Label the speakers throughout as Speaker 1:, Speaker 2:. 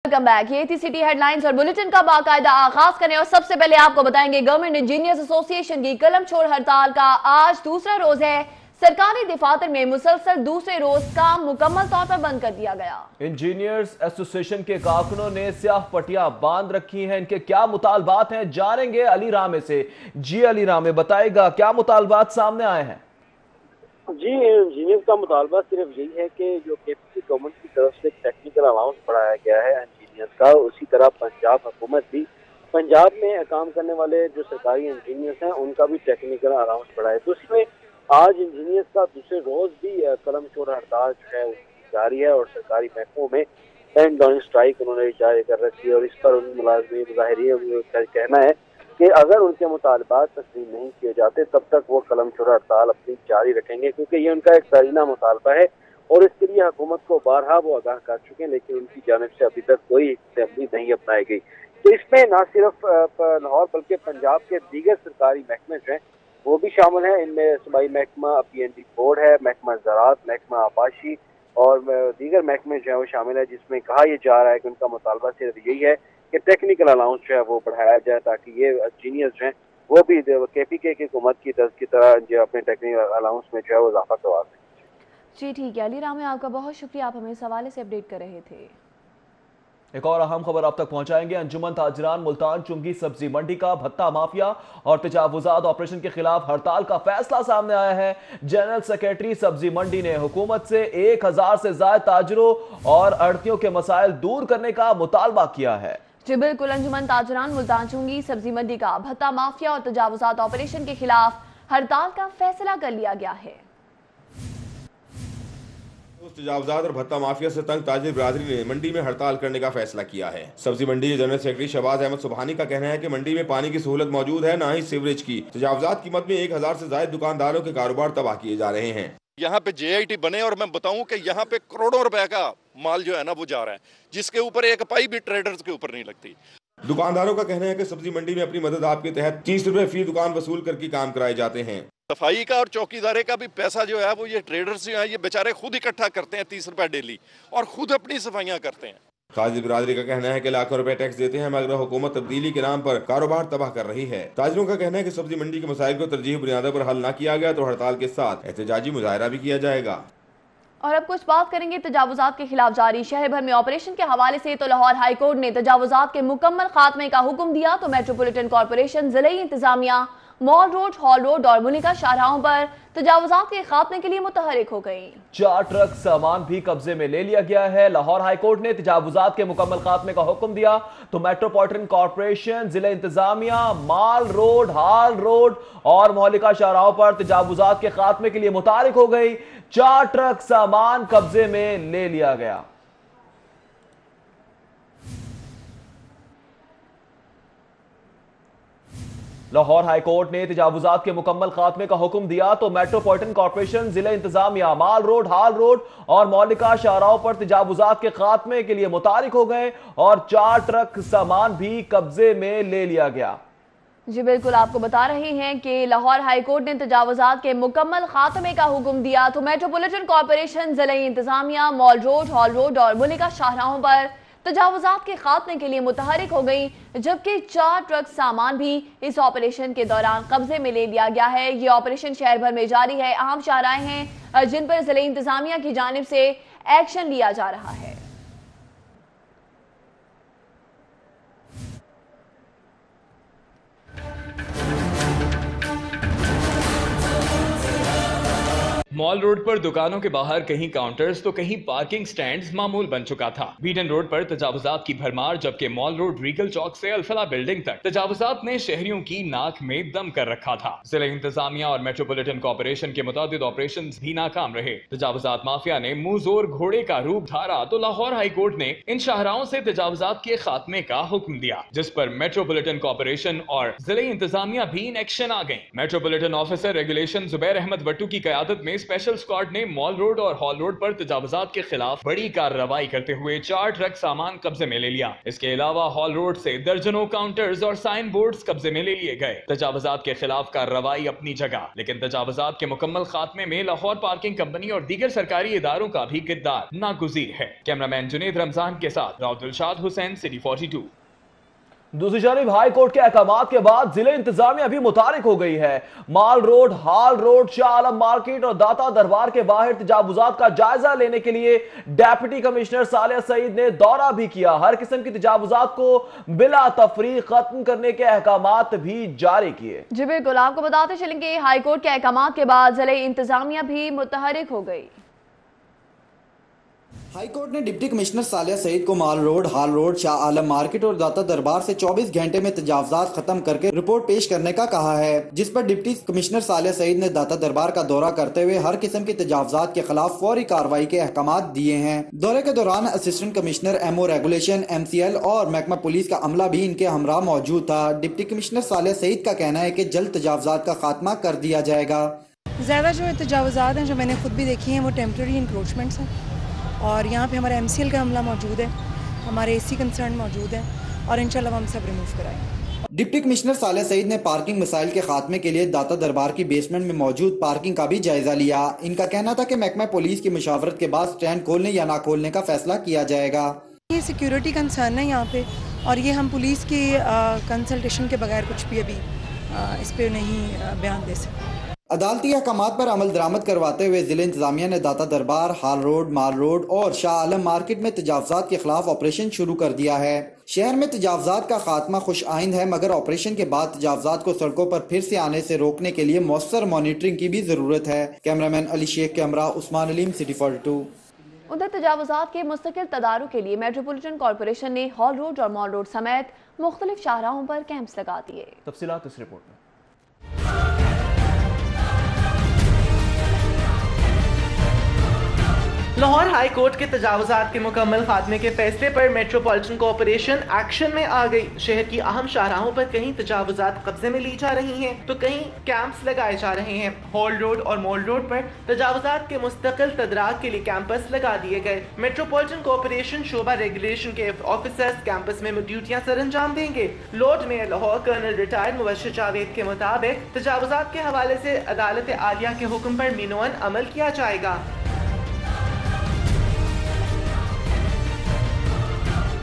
Speaker 1: Welcome back. ये थी city headlines और बुलेटिन का बाकायदा आगाज करें और सबसे पहले आपको बताएंगे गवर्नमेंट इंजीनियर्स एसोसिएशन की कलम छोड़ हड़ताल का आज दूसरा रोज है। सरकारी दफातर में मुसलसल दूसरे रोज काम मुकम्मल तौर पर बंद कर दिया गया।
Speaker 2: इंजीनियर्स एसोसिएशन के कारकुनों ने स्याह पट्टियां बांध रखी हैं। इनके क्या मुतालबात हैं, जानेंगे अली रामे से। जी अली रामे, बताएगा क्या मुतालबात सामने आए हैं?
Speaker 3: जी, इंजीनियर का मुतालबा सिर्फ यही है कि जो केपीसी गवर्नमेंट की तरफ से टेक्निकल अलाउंस बढ़ाया गया है इंजीनियर्स का, उसी तरह पंजाब हुकूमत भी पंजाब में काम करने वाले जो सरकारी इंजीनियर्स हैं उनका भी टेक्निकल अलाउंस बढ़ाए। तो उसमें आज इंजीनियर्स का दूसरे रोज भी कलम छोड़ हड़ताल जो है जारी है और सरकारी महकमों में पेन डाउन स्ट्राइक उन्होंने जारी कर रखी है। और इस पर उन मुलाजमीन मुजाहिरीन का कहना है कि अगर उनके मुतालबात तस्लीम नहीं किए जाते तब तक वो कलम छोड़ हड़ताल अपनी जारी रखेंगे, क्योंकि ये उनका एक दरीना मुतालबा है और इसके लिए हुकूमत को बारहा वो आगाह कर चुके हैं, लेकिन उनकी जानिब से अभी तक कोई असेंबली नहीं अपनाई गई। तो इसमें न सिर्फ लाहौर बल्कि पंजाब के दीगर सरकारी महकमे जो हैं वो भी शामिल हैं। इनमें सूबाई महकमा PNG बोर्ड है, महकमा ज़राअत, महकमा आबाशी और दीगर महकमे जो है वो शामिल है, जिसमें कहा यह जा रहा है कि उनका मुतालबा सिर्फ यही है कि टेक्निकल अलाउंस जो है वो बढ़ाया जाए ताकि ये इंजीनियर्स जो हैं वो भी KPK की हुकूमत की तरह जो अपने टेक्निकल अलाउंस में जो है वो इजाफा करवा सकें।
Speaker 1: जी ठीक है अली रामे, आपका बहुत शुक्रिया, आप हमें इस हवाले से अपडेट कर रहे थे।
Speaker 2: एक और अहम खबर आप तक पहुंचाएंगे। अंजुमन ताजरान मुल्तान चुंगी सब्जी मंडी का भत्ता माफिया और तजावुजात ऑपरेशन के खिलाफ हड़ताल का फैसला सामने आया है। जनरल सेक्रेटरी सब्जी मंडी ने हुकूमत से 1000 से ज्यादा ताजरों और आड़तियों के मसाइल दूर करने का मुतालबा किया है।
Speaker 1: जी बिल्कुल, अंजुमन ताजरान मुल्तान चुंगी सब्जी मंडी का भत्ता माफिया और तजावुजात ऑपरेशन के खिलाफ हड़ताल का फैसला कर लिया गया है।
Speaker 4: तजावुजात और भत्ता माफिया से तंग ताजिर बिरादरी ने मंडी में हड़ताल करने का फैसला किया है। सब्जी मंडी के जनरल सेक्रेटरी शहबाज अहमद सुबहानी का कहना है कि मंडी में पानी की सहूलत मौजूद है, न ही सीवरेज की। तजावुजात कीमत में 1000 से ज्यादा दुकानदारों के कारोबार तबाह किए जा रहे हैं।
Speaker 5: यहाँ पे JIT बने और मैं बताऊं कि यहाँ पे करोड़ों रुपए का माल जो है ना वो जा रहा है, जिसके ऊपर एक पाई भी ट्रेडर्स के ऊपर नहीं लगती।
Speaker 4: दुकानदारों का कहना है कि सब्जी मंडी में अपनी मदद आपके तहत 30 रुपए फी दुकान वसूल करके काम कराए जाते हैं।
Speaker 5: सफाई का और चौकीदारे का भी पैसा जो है वो ये ट्रेडर्स जो है ये बेचारे खुद इकट्ठा करते हैं 30 रुपए डेली और खुद अपनी सफाइयां करते हैं।
Speaker 4: ताजिर बिरादरी का कहना है कि लाखों रुपए टैक्स देते हैं मगर हुकूमत तब्दीली के नाम पर कारोबार तबाह कर रही है। ताजिरों का कहना है कि सब्जी मंडी के मसाइल को तरजीही बुनियादों पर हल न किया गया तो हड़ताल के साथ एहतजाजी मुजाहरा भी किया जाएगा।
Speaker 1: और अब कुछ बात करेंगे तजावुजात के खिलाफ जारी शहर भर में ऑपरेशन के हवाले से। तो लाहौर हाईकोर्ट ने तजावुजात के मुकम्मल खात्मे का हुक्म दिया तो मेट्रोपॉलिटन कॉर्पोरेशन, जिले इंतजामिया मॉल रोड, हॉल रोड और मुनिका शाहराहों पर तजावुजात के खात्मे के लिए मुतहरिक हो गई।
Speaker 2: 4 ट्रक सामान भी कब्जे में ले लिया गया है। लाहौर हाईकोर्ट ने तजावुजात के मुकम्मल खात्मे का हुक्म दिया तो मेट्रोपॉलिटन कॉर्पोरेशन, जिला इंतजामिया माल रोड, हाल रोड और मौलिका शाहराहों पर तजावुजात के खात्मे के लिए मुतहरिक हो गई। 4 ट्रक सामान कब्जे में ले लिया गया। लाहौर हाईकोर्ट ने तजावुजात के मुकम्मल खात्मे का हुक्म दिया तो मेट्रोपॉलिटन कॉर्पोरेशन, जिला इंतजामिया माल रोड, हाल रोड और मौलिका शाहराहों पर तजावुजात के खात्मे के लिए मुतारिक हो गए और 4 ट्रक सामान भी कब्जे में ले लिया गया।
Speaker 1: जी बिल्कुल, आपको बता रहे हैं कि लाहौर हाईकोर्ट ने तजावुजात के मुकम्मल खात्मे का हुक्म दिया तो मेट्रोपॉलिटन कॉर्पोरेशन, जिला इंतजामिया मॉल रोड, हॉल रोड और मुनिका शाहराहों पर तजावुजात के खात्मे के लिए मुतहरिक हो गई, जबकि 4 ट्रक सामान भी इस ऑपरेशन के दौरान कब्जे में ले लिया गया है। ये ऑपरेशन शहर भर में जारी है। अहम शाहराएं हैं जिन पर जिले इंतजामिया की जानिब से एक्शन लिया जा रहा है।
Speaker 6: मॉल रोड पर दुकानों के बाहर कहीं काउंटर्स तो कहीं पार्किंग स्टैंड्स मामूल बन चुका था। बीडन रोड पर तजावुजात की भरमार, जबकि मॉल रोड रीगल चौक से अल्फला बिल्डिंग तक तजावुजात ने शहरियों की नाक में दम कर रखा था। जिला इंतजामिया और मेट्रोपॉलिटन कॉर्पोरेशन के मुताबिक ऑपरेशन भी नाकाम रहे। तजावुजात माफिया ने मुंह जोर घोड़े का रूप धारा तो लाहौर हाईकोर्ट ने इन शाहराहों से तजावुजात के खात्मे का हुक्म दिया, जिस पर मेट्रोपॉलिटन कॉर्पोरेशन और जिले इंतजामिया भी इन एक्शन आ गए। Metropolitan officer regulation Zubair Ahmed Wattoo की कयादत में इस स्पेशल स्क्वाड ने मॉल रोड और हॉल रोड पर तजावुजात के खिलाफ बड़ी कार्रवाई करते हुए 4 ट्रक सामान कब्जे में ले लिया। इसके अलावा हॉल रोड से दर्जनों काउंटर्स और साइन बोर्ड्स कब्जे में ले लिए गए। तजावुजात के खिलाफ कार्रवाई अपनी जगह, लेकिन तजावुजात के मुकम्मल खात्मे में लाहौर पार्किंग कंपनी और दीगर सरकारी इदारों का भी किरदार नागुज़ीर है। कैमरामैन जुनेद रमजान के साथ राव दिलशाद हुसैन, सिटी 42।
Speaker 2: दूसरी जानिब हाई कोर्ट के अहकामात के बाद जिले इंतजामिया भी मुतारिक हो गई है। माल रोड, हाल रोड, शाह आलम मार्केट और दाता दरबार के बाहर तजावुजात का जायजा लेने के लिए डेप्यूटी कमिश्नर सालिया सईद ने दौरा भी किया। हर किस्म की तजावुजात को बिला तफरीक खत्म करने के अहकामात भी जारी किए।
Speaker 1: जी बिल्कुल, आपको बताते चलेंगे हाई कोर्ट के अहकामात के बाद जिले इंतजामिया भी मुतहरिक हो गई।
Speaker 7: हाई कोर्ट ने डिप्टी कमिश्नर सालिया सईद को माल रोड, हाल रोड, शाह आलम मार्केट और दाता दरबार से 24 घंटे में तजावुजात खत्म करके रिपोर्ट पेश करने का कहा है, जिस पर डिप्टी कमिश्नर सालिया सईद ने दाता दरबार का दौरा करते हुए हर किस्म की तजावुजात के खिलाफ फौरी कार्रवाई के अहकामात दिए हैं। दौरे के दौरान assistant commissioner MO regulation, MCL और महकमा पुलिस का अमला भी इनके हमरा मौजूद था। डिप्टी कमिश्नर सालिया सईद का कहना है कि जल्द तजावुजात का खात्मा कर दिया जाएगा।
Speaker 8: ज़्यादा जो तजावुजात हैं, जो मैंने खुद भी देखी हैं, वो टेम्प्रेरी इंक्रोचमेंट्स हैं और यहाँ पे हमारा MCL का अमला मौजूद है, हमारे AC कंसर्न मौजूद है और इंशाल्लाह हम सब रिमूव कराएंगे।
Speaker 7: डिप्टी कमिश्नर सालिया सईद ने पार्किंग मसाइल के खात्मे के लिए दाता दरबार की बेसमेंट में मौजूद पार्किंग का भी जायजा लिया। इनका कहना था कि महकमा पुलिस की मुशावरत के बाद स्टैंड खोलने या ना खोलने का फैसला किया जाएगा।
Speaker 8: ये सिक्योरिटी कंसर्न है यहाँ पे और ये हम पुलिस की कंसल्टेशन के बगैर कुछ भी अभी इस पर नहीं बयान दे सकते।
Speaker 7: अदालती अहकामात पर अमल दरामद करवाते हुए जिले इंतजामिया ने दाता दरबार, हाल रोड, माल रोड और शाह आलम मार्केट में तजावुजात के खिलाफ ऑपरेशन शुरू कर दिया है। शहर में तजावुजात का खात्मा खुश आइंद है, मगर ऑपरेशन के बाद तजावुजात को सड़कों पर फिर से आने से रोकने के लिए मौसर मॉनिटरिंग की भी जरूरत है। कैमरामैन अली शेख के हमरा उस्मान अलीम, सिटी 42।
Speaker 1: उधर तजावुजात के मुस्तकिल तदारुक के लिए मेट्रोपॉलिटन कॉर्पोरेशन ने हॉल रोड और मॉल रोड समेत मुख्तलिफ शाहराहों पर कैंप्स लगा दिए।
Speaker 2: तफसीलात इस रिपोर्ट में।
Speaker 9: लाहौर हाई कोर्ट के तजावुजात के मुकम्मल खात्मे के फैसले पर मेट्रोपॉलिटन कॉर्पोरेशन एक्शन में आ गई। शहर की अहम शाहराहों पर कहीं तजावुजात कब्जे में ली जा रही हैं तो कहीं कैंप्स लगाए जा रहे हैं। हॉल रोड और मॉल रोड पर तजावुजात के मुस्तकिल तदराक के लिए कैंपस लगा दिए गए। मेट्रोपॉलिटन कॉर्पोरेशन शोबा रेगुलेशन के ऑफिसर्स कैंपस में ड्यूटियां सर अंजाम देंगे। Lord mayor Lahore colonel retired Mubashir Javed के मुताबिक तजावुजात के हवाले से अदालत आलिया के हुक्म पर मीनोन अमल किया जाएगा।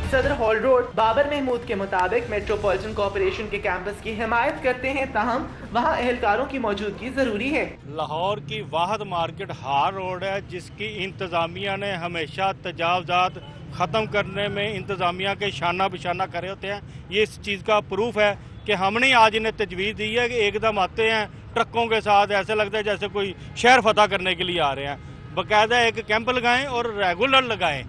Speaker 9: सदर हॉल रोड बाबर महमूद के मुताबिक मेट्रोपॉलिटन कॉर्पोरेशन के कैंपस की हिमायत करते हैं, ताहम वहाँ अहलकारों की मौजूदगी जरूरी है।
Speaker 10: लाहौर की वाहद मार्केट हाल रोड है, जिसकी इंतजामिया ने हमेशा तजावुजात ख़त्म करने में इंतजामिया के शाना बिशाना करे होते हैं। ये इस चीज़ का प्रूफ है कि हमने आज इन्हें तजवीज़ दी है कि एकदम आते हैं ट्रकों के साथ, ऐसे लगता है जैसे कोई शहर फतह करने के लिए आ रहे हैं। बाकायदा एक कैंप लगाएं और रेगुलर लगाएं,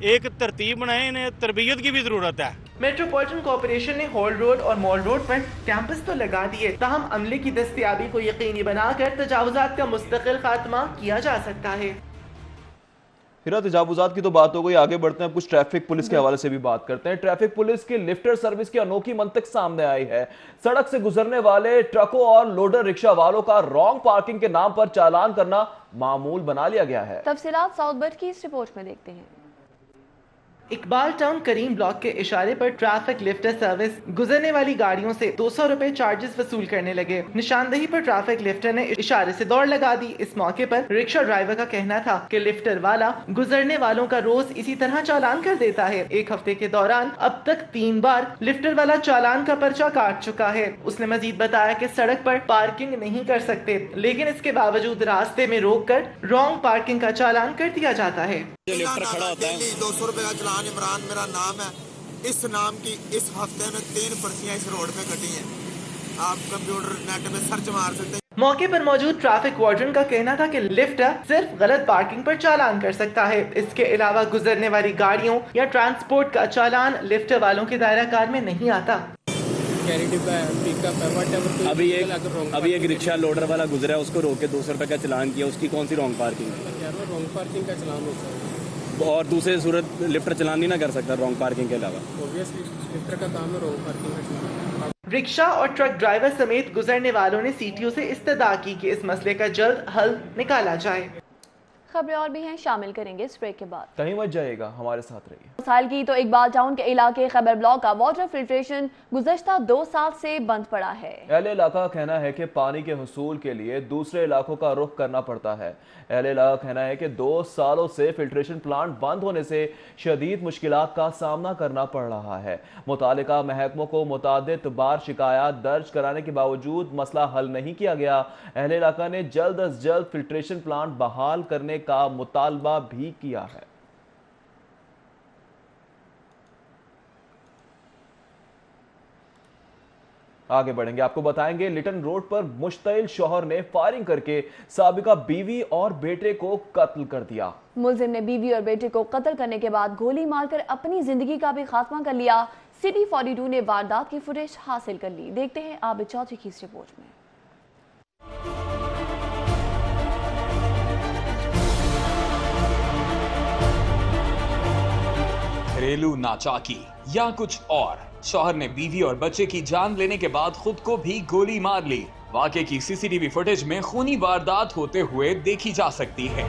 Speaker 10: एक तरतीब बनाएं, इन्हें तरबियत की भी जरूरत है।
Speaker 9: मेट्रोपॉलिटन कॉर्पोरेशन ने हॉल रोड और मॉल रोड पर कैंपस तो लगा दिए, ताहम अमले की दस्तयाबी को यकीनी बनाकर तजावुजात का मुस्तकिल खात्मा किया जा सकता है।
Speaker 2: हिरा, तजावुजात की तो बात हो गई, आगे बढ़ते हैं, कुछ ट्रैफिक पुलिस के हवाले से भी बात करते हैं। ट्रैफिक पुलिस की लिफ्टर सर्विस की अनोखी मंतक सामने आई है। सड़क से गुजरने वाले ट्रकों और लोडर रिक्शा वालों का रॉन्ग पार्किंग के नाम पर चालान करना मामूल बना लिया गया है।
Speaker 1: तफसीलात साउथ बट की इस रिपोर्ट में देखते हैं।
Speaker 9: इकबाल टाउन करीम ब्लॉक के इशारे पर ट्रैफिक लिफ्टर सर्विस गुजरने वाली गाड़ियों से 200 रुपए चार्जेस वसूल करने लगे। निशानदेही पर ट्रैफिक लिफ्टर ने इशारे से दौड़ लगा दी। इस मौके पर रिक्शा ड्राइवर का कहना था कि लिफ्टर वाला गुजरने वालों का रोज इसी तरह चालान कर देता है। एक हफ्ते के दौरान अब तक 3 बार लिफ्टर वाला चालान का पर्चा काट चुका है। उसने मजीद बताया कि सड़क पर पार्किंग नहीं कर सकते, लेकिन इसके बावजूद रास्ते में रोक कर रॉन्ग पार्किंग का चालान कर दिया जाता है।
Speaker 11: लिफ्टर खड़ा होता है, 200 रुपए का चालान, इमरान मेरा नाम है। इस नाम की इस हफ्ते में 3 पर्चियां इस रोड पे कटी हैं। आप कंप्यूटर नेट पे सर्च मार सकते हैं।
Speaker 9: मौके पर मौजूद ट्रैफिक वार्डन का कहना था कि लिफ्टर सिर्फ गलत पार्किंग पर चालान कर सकता है। इसके अलावा गुजरने वाली गाड़ियों या ट्रांसपोर्ट का चालान लिफ्टर वालों के दायरा कार में नहीं आता।
Speaker 12: अभी एक रिक्शा लोडर वाला गुजरा है, उसको रोक के 200 रुपए का चालान किया, उसकी कौन सी रॉन्ग पार्किंग है?
Speaker 13: रॉन्ग पार्किंग का चालान होता है
Speaker 12: और दूसरे सूरत लिफ्टर चलान नहीं ना कर सकता रॉन्ग पार्किंग के अलावा?
Speaker 13: ऑब्वियसली लिफ्टर का काम है रॉन्ग पार्किंग का चलान।
Speaker 9: रिक्शा और ट्रक ड्राइवर समेत गुजरने वालों ने सीटीओ से इस्तदा की कि इस मसले का जल्द हल निकाला जाए।
Speaker 1: खबरें और भी हैं, शामिल करेंगे इस ब्रेक के बाद।
Speaker 2: कहीं मत जाइएगा, हमारे साथ रहिए।
Speaker 1: मसाइल की तो इकबाल टाउन के इलाके खैबर ब्लॉक का वाटर फिल्ट्रेशन गुज़श्ता 2 साल से बंद पड़ा है।
Speaker 2: अहले इलाका का कहना है कि पानी के हुसूल के लिए दूसरे इलाकों का रुख करना पड़ता है। अहले इलाका का कहना है कि 2 सालों से फिल्ट्रेशन प्लांट बंद होने से शदीद मुश्किलात का सामना करना पड़ रहा है। मुतालिका महकमों को मुतादिद बार शिकायत दर्ज कराने के बावजूद मसला हल नहीं किया गया। अहले इलाका ने जल्द अज जल्द फिल्ट्रेशन प्लांट बहाल करने का मुतालबा भी किया है। आगे बढ़ेंगे, आपको बताएंगे लिटन रोड पर मुश्तइल शौहर ने फायरिंग करके साबिका बीवी और बेटे को कत्ल कर दिया।
Speaker 1: मुलजिम ने बीवी और बेटे को कत्ल करने के बाद गोली मारकर अपनी जिंदगी का भी खात्मा कर लिया। सिटी 42 ने वारदात की फुटेज हासिल कर ली। देखते हैं आबिद चौधरी की इस रिपोर्ट में।
Speaker 6: घरेलू नाचाकी या कुछ और, शौहर ने बीवी और बच्चे की जान लेने के बाद खुद को भी गोली मार ली। वाकये की सीसीटीवी फुटेज में खूनी वारदात होते हुए देखी जा सकती है।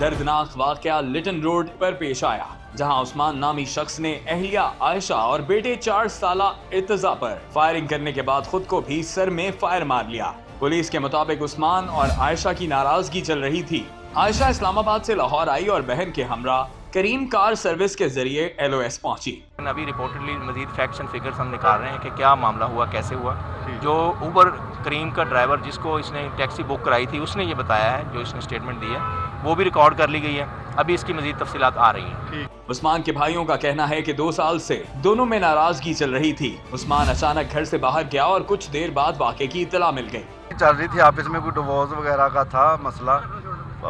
Speaker 6: दर्दनाक वाकया लिटन रोड पर पेश आया, जहां उस्मान नामी शख्स ने अहलिया आयशा और बेटे 4 साला इर्तिजा पर फायरिंग करने के बाद खुद को भी सर में फायर मार लिया। पुलिस के मुताबिक उस्मान और आयशा की नाराजगी चल रही थी। आयशा इस्लामाबाद से लाहौर आई और बहन के हमरा करीम कार सर्विस के जरिए LOS पहुंची।
Speaker 14: अभी रिपोर्टेडली मजीद फैक्ट्स एंड फिगर्स हम निकाल रहे हैं कि क्या मामला हुआ, कैसे हुआ। जो उबर करीम का ड्राइवर जिसको इसने टैक्सी बुक कराई थी उसने ये बताया है, जो इसने स्टेटमेंट दी है वो भी रिकॉर्ड कर ली गई है। अभी इसकी मजीद तफसीलात आ रही हैं।
Speaker 6: उस्मान के भाइयों का कहना है कि 2 साल से दोनों में नाराजगी चल रही थी। उस्मान अचानक घर से बाहर गया और कुछ देर बाद वाक़े की इत्तला मिल गई।
Speaker 15: चल रही थी आपस में, कोई डिवोर्स वगैरह का था मसला,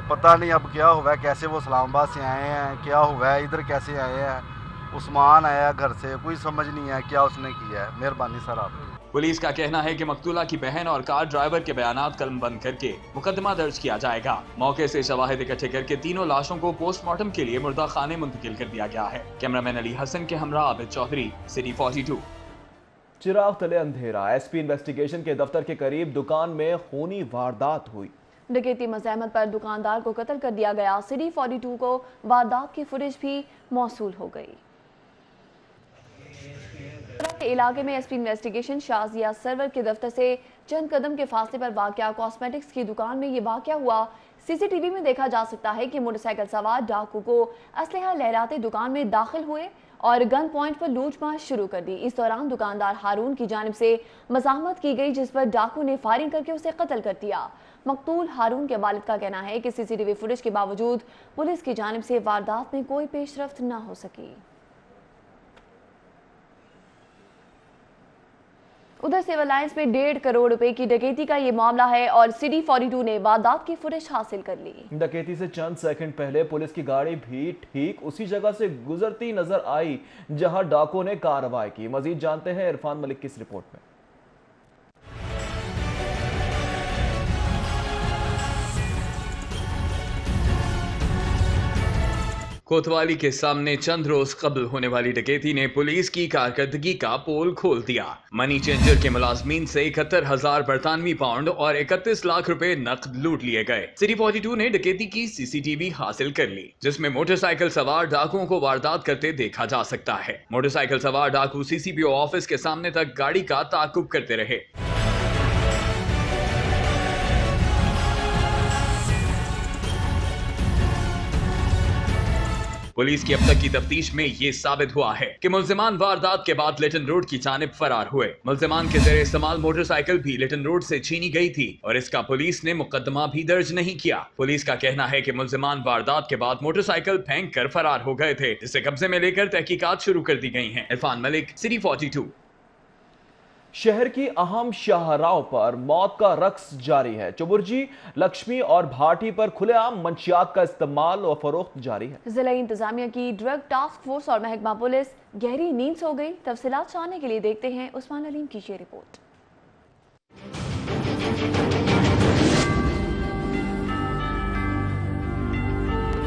Speaker 15: पता नहीं अब क्या हुआ है, कैसे वो इस्लामाबाद से आए हैं, क्या हुआ है, इधर कैसे आए हैं। उस्मान आया घर से, कोई समझ नहीं है क्या उसने किया है। मेहरबानी सर आप।
Speaker 6: पुलिस का कहना है कि मकतूला की बहन और कार ड्राइवर के बयानात कलमबंद करके मुकदमा दर्ज किया जाएगा। मौके से शवाहिद इकट्ठे करके तीनों लाशों को पोस्टमार्टम के लिए मुर्दा खाने मुंतकिल कर दिया गया है। कैमरामैन अली हसन के हमरा आबिद चौधरी, सिटी 42।
Speaker 2: चिराग तले अंधेरा, SP इन्वेस्टिगेशन के दफ्तर के करीब दुकान में खूनी वारदात हुई।
Speaker 1: डकैती मज़ाहमत पर दुकानदार को कत्ल कर दिया गया। सिटी 42 को वारदात की फुटेज भी मौसूल हो गई। इलाके में SP इन्वेस्टिगेशन शाजिया सरवर के दफ्तर से चंद कदम के फासले पर वाक़या कॉस्मेटिक्स की दुकान में ये वाक़या हुआ। CCTV में देखा जा सकता है कि मोटरसाइकिल सवार डाकू को असलहा लहराते दुकान में दाखिल हुए और गन पॉइंट पर लूटमार शुरू कर दी। इस दौरान दुकानदार हारून की जानिब से मज़ाहमत की गई, जिस पर डाकू ने फायरिंग करके उसे कत्ल कर दिया। मकतूल हारून के वालिद का कहना है कि CCTV फुटेज के बावजूद पुलिस की जानिब से वारदात में कोई पेशरफ्त न हो सकी। उधर सिविल लाइंस में 1.5 करोड़ रुपए की डकैती का ये मामला है और सिटी 42 ने वारदात की फुटेज हासिल कर ली।
Speaker 2: डकैती से चंद सेकंड पहले पुलिस की गाड़ी भी ठीक उसी जगह से गुजरती नजर आई जहां डाकुओं ने कार्रवाई की। मजीद जानते हैं इरफान मलिक की इस रिपोर्ट में।
Speaker 6: कोतवाली के सामने चंद रोज कबल होने वाली डकैती ने पुलिस की कारकर्दगी का पोल खोल दिया। मनी चेंजर के मुलाजमीन से 71,000 बरतानवी पाउंड और 31 लाख रुपए नकद लूट लिए गए। सिटी 42 ने डकैती की CCTV हासिल कर ली, जिसमें मोटरसाइकिल सवार डाकुओं को वारदात करते देखा जा सकता है। मोटरसाइकिल सवार डाकू CCPO ऑफिस के सामने तक गाड़ी का ताकुब करते रहे। पुलिस की अब तक की तफ्तीश में ये साबित हुआ है कि मुल्जिमान वारदात के बाद लिटन रोड की जानिब फरार हुए। मुल्जिमान के जरिए इस्तेमाल मोटरसाइकिल भी लिटन रोड से छीनी गई थी और इसका पुलिस ने मुकदमा भी दर्ज नहीं किया। पुलिस का कहना है कि मुल्जिमान वारदात के बाद मोटरसाइकिल फेंक कर फरार हो गए थे, जिसे कब्जे में लेकर तहकीकात शुरू कर दी गई हैं। इरफान मलिक, सिटी 42।
Speaker 2: शहर की अहम शाहराहों पर मौत का रक्स जारी है। चुबुर्जी, लक्ष्मी और भाटी पर खुलेआम मंशियात का इस्तेमाल और फरोख्त जारी है। जिला
Speaker 1: इंतजामिया की ड्रग टास्क फोर्स और महकमा पुलिस गहरी नींद सो गई। तफसीलात जानने के लिए देखते हैं उस्मान अलीम की ये रिपोर्ट।